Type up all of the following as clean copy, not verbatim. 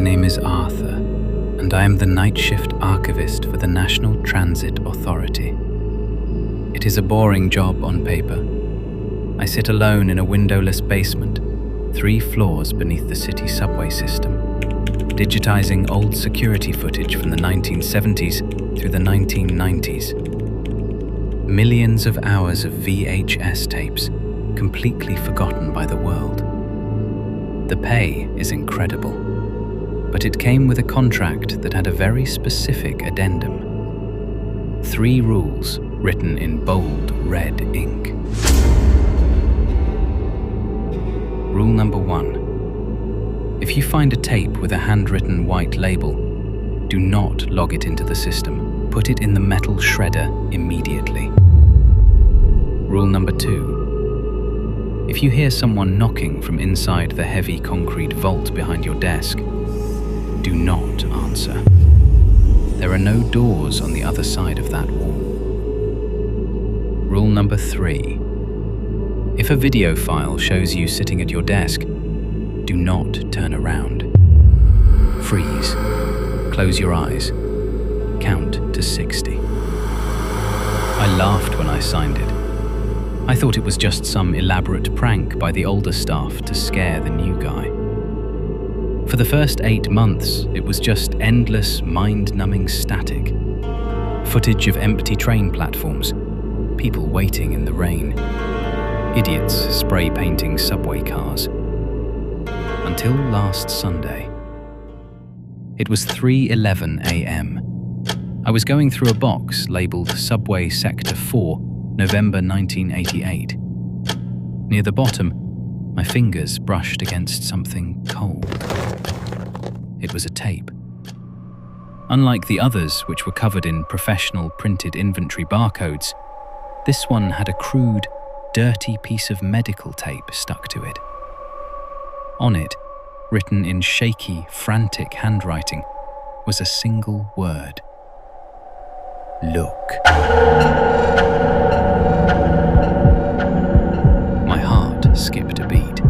name is Arthur, and I am the night shift archivist for the National Transit Authority. It is a boring job on paper. I sit alone in a windowless basement, 3 floors beneath the city subway system, digitizing old security footage from the 1970s through the 1990s. Millions of hours of VHS tapes, completely forgotten by the world. The pay is incredible, but it came with a contract that had a very specific addendum. 3 rules written in bold red ink. Rule number 1. If you find a tape with a handwritten white label, do not log it into the system. Put it in the metal shredder immediately. Rule number 2. If you hear someone knocking from inside the heavy concrete vault behind your desk, do not answer. There are no doors on the other side of that wall. Rule number 3. If a video file shows you sitting at your desk, do not turn around. Freeze. Close your eyes. Count to 60. I laughed when I signed it. I thought it was just some elaborate prank by the older staff to scare the new guy. For the first 8 months, it was just endless, mind-numbing static. Footage of empty train platforms, people waiting in the rain, idiots spray-painting subway cars. Until last Sunday. It was 3:11 a.m. I was going through a box labelled Subway Sector 4, November 1988. Near the bottom, my fingers brushed against something cold. It was a tape. Unlike the others, which were covered in professional printed inventory barcodes, this one had a crude, dirty piece of medical tape stuck to it. On it, written in shaky, frantic handwriting, was a single word. Look. My heart skipped a beat.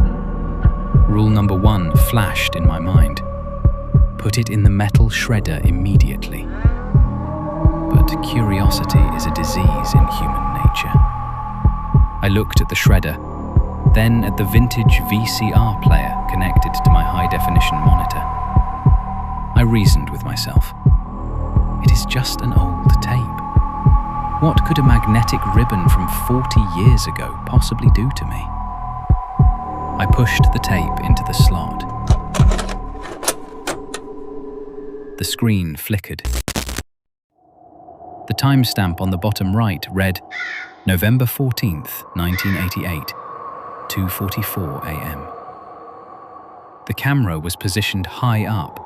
Rule number 1 flashed in my mind. Put it in the metal shredder immediately. But curiosity is a disease in human nature. I looked at the shredder, then at the vintage VCR player connected to my high-definition monitor. I reasoned with myself. It is just an old tape. What could a magnetic ribbon from 40 years ago possibly do to me? I pushed the tape into the slot. The screen flickered. The timestamp on the bottom right read November 14th, 1988, 2:44 a.m. The camera was positioned high up,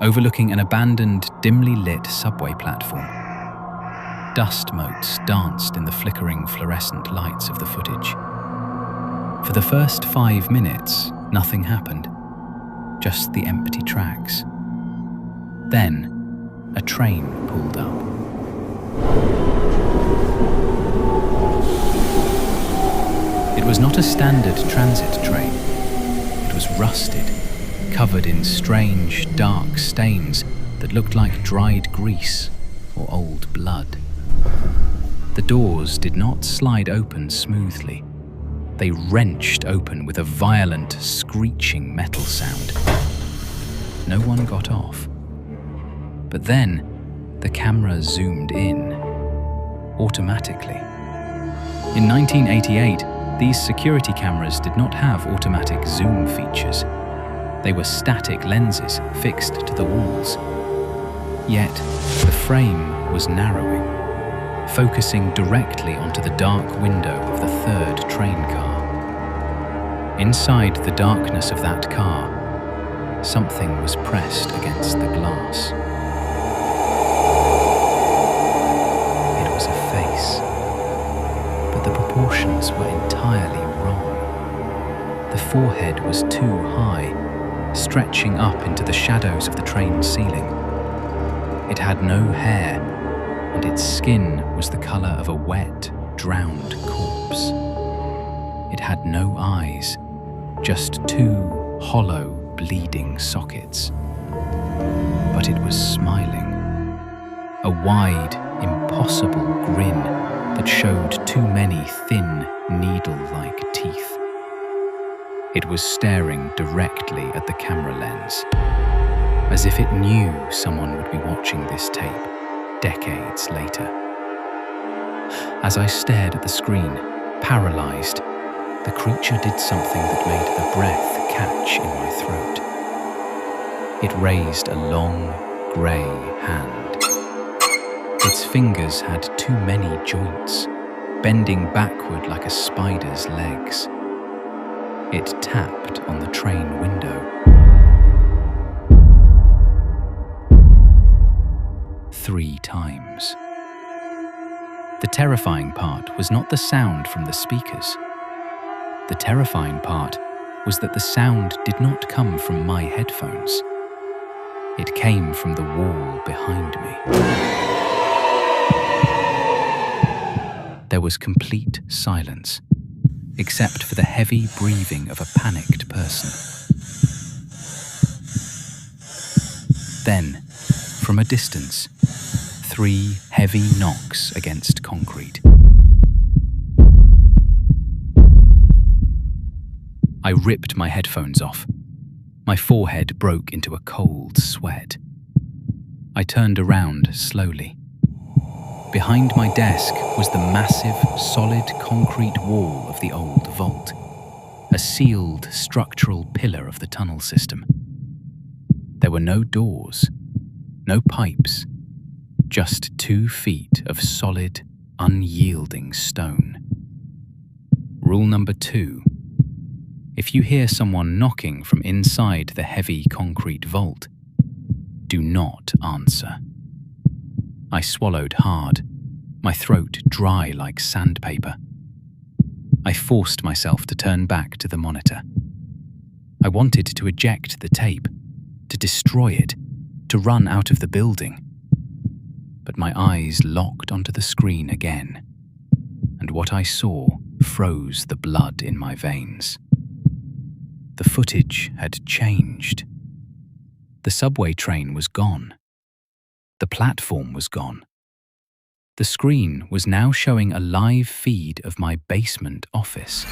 overlooking an abandoned, dimly lit subway platform. Dust motes danced in the flickering fluorescent lights of the footage. For the first 5 minutes, nothing happened, just the empty tracks. Then, a train pulled up. It was not a standard transit train. It was rusted, covered in strange, dark stains that looked like dried grease or old blood. The doors did not slide open smoothly. They wrenched open with a violent, screeching metal sound. No one got off. But then, the camera zoomed in, automatically. In 1988, these security cameras did not have automatic zoom features. They were static lenses fixed to the walls. Yet, the frame was narrowing, focusing directly onto the dark window of the 3rd train car. Inside the darkness of that car, something was pressed against the glass. It was a face, but the proportions were entirely wrong. The forehead was too high, stretching up into the shadows of the train ceiling. It had no hair, and its skin was the color of a wet, drowned corpse. It had no eyes, just 2 hollow, bleeding sockets. but it was smiling. A wide, impossible grin that showed too many thin, needle-like teeth. It was staring directly at the camera lens, as if it knew someone would be watching this tape decades later. As I stared at the screen, paralyzed, the creature did something that made the breath catch in my throat. It raised a long, grey hand. Its fingers had too many joints, bending backward like a spider's legs. It tapped on the train window. 3 times. The terrifying part was not the sound from the speakers. The terrifying part was that the sound did not come from my headphones. It came from the wall behind me. There was complete silence, except for the heavy breathing of a panicked person. Then, from a distance, 3 heavy knocks against concrete. I ripped my headphones off. My forehead broke into a cold sweat. I turned around slowly. Behind my desk was the massive, solid concrete wall of the old vault, a sealed structural pillar of the tunnel system. There were no doors, no pipes, just 2 feet of solid, unyielding stone. Rule number 2. If you hear someone knocking from inside the heavy concrete vault, do not answer. I swallowed hard, my throat dry like sandpaper. I forced myself to turn back to the monitor. I wanted to eject the tape, to destroy it, to run out of the building. But my eyes locked onto the screen again, and what I saw froze the blood in my veins. The footage had changed. The subway train was gone. The platform was gone. The screen was now showing a live feed of my basement office.